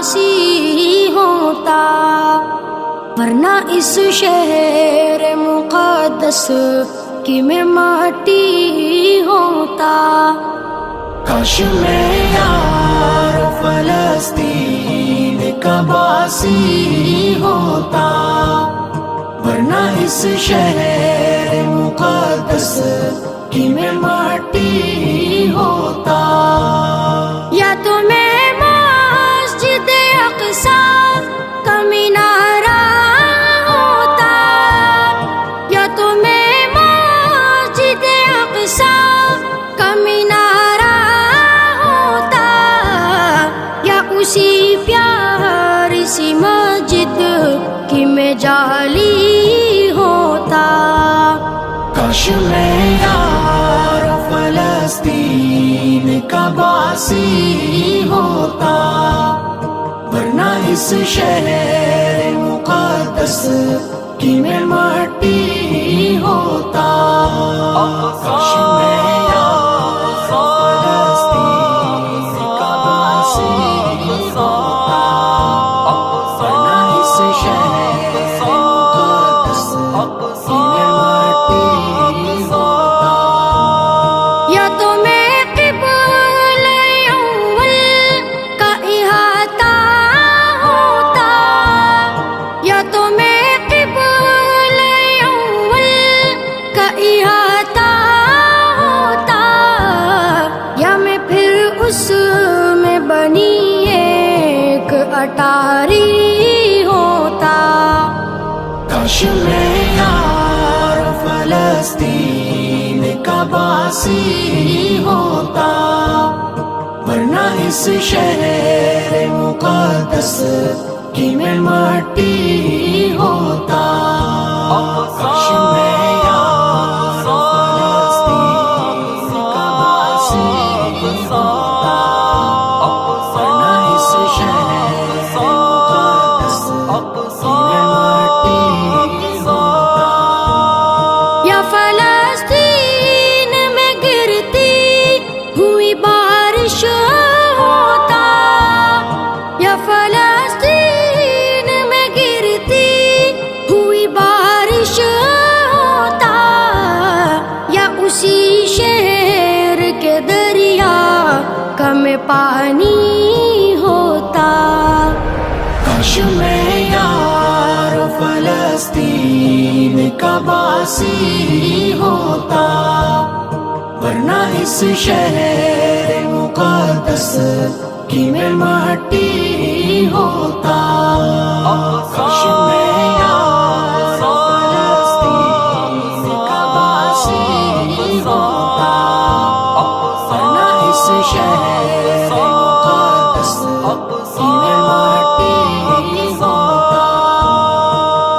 باسی ہوتا، ورنہ اس شہر مقدس کی میں ماٹی ہوتا۔ کاش میں یار فلسطین کا باسی ہوتا، ورنہ اس شہر مقدس کی میں ماٹی ہوتا۔ یا تو میں مسجد اقصیٰ کا مینارہ ہوتا، یا تو میں مسجد اقصیٰ کا مینارہ ہوتا، یا اسی پیاری سی مسجد کی میں جالی ہوتا۔ کاش میں یار فلسطین کا باسی ہوتا، ورنہ اس شہر مقدس کی میں ماٹی ہوتا۔ کاش میں یار فلسطین کا باسی ہوتا، ورنہ اس شہر مقدس کی میں ماٹی ہوتا۔ یا تو میں قبلہ اول کا احاطہ ہوتا، یا تو میں قبلہ اول کا احاطہ ہوتا، یا میں پھر اس میں بنی ایک اٹاری ہوتا۔ کاش میں یار فلسطین کا باسی ہوتا، ورنہ اس شہر مقدس کی میں ماٹی ہوتا۔ کاش میں یار فلسطین کا باسی ہوتا، ورنہ اس شہر مقدس کی میں ماٹی ہوتا۔ یا فلسطین میں گرتی ہوئی بارش ہوتا، یا فلسطین میں گرتی ہوئی بارش ہوتا، یا اسی شہر کے دریا کا میں پانی ہوتا۔ کاش میں یار فلسطین کا باسی ہوتا، ورنہ اس شہر مقدس کی میں ماٹی ہوتا۔ کاش میں یار فلسطین کا باسی ہوتا، ورنہ اس شہر مقدس کی میں ماٹی ہوتا۔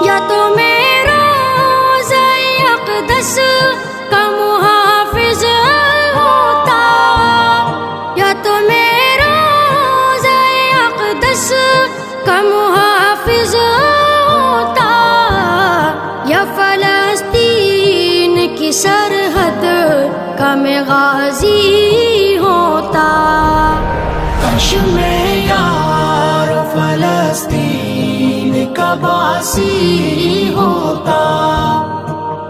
یا تو میں روضہ اقدس کا محافظ ہوتا، یا تو میں روضہ اقدس کا محافظ ہوتا، یا فلسطین کی سرحد کا میں غازی ہوتا۔ کاش میں یار فلسطین کا باسی ہوتا،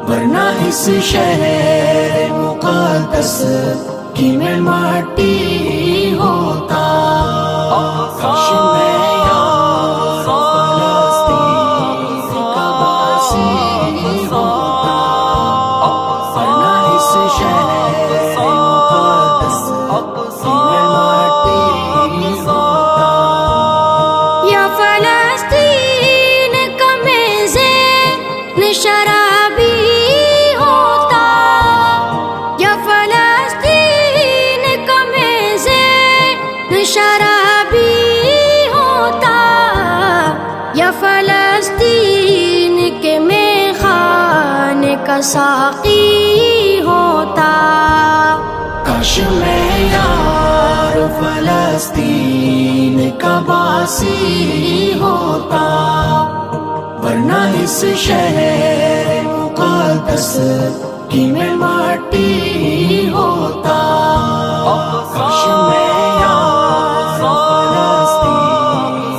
ورنہ اس شہر مقدس کی میں ماٹی ہوتا۔ کاش میں یار فلسطین کا باسی ہوتا، ورنہ اس شہر مقدس کی میں ماٹی ہوتا۔ یا فلسطین کا میں ذہن شرابی ہوتا، یا فلسطین کا میں ذہن شرابی ہوتا، یا فلسطین کے میں خانے کا ساقی ہوتا۔ کاش میں یار فلسطین کا باسی ہوتا، ورنہ اس شہر مقدس کی میں ماٹی ہوتا۔ کاش میں یار فلسطین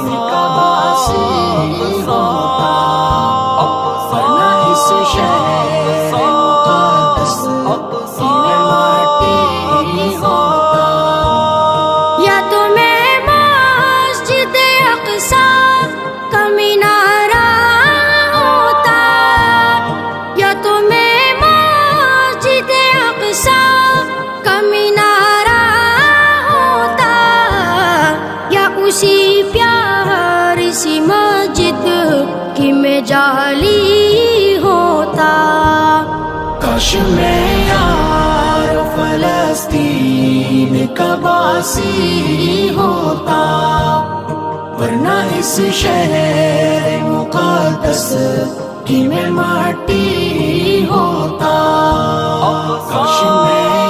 جعلی ہوتا. کاش میں یار فلسطین کا باسی ہوتا، ورنہ اس شہر مقدس کی میں مٹی ہوتا. کاش میں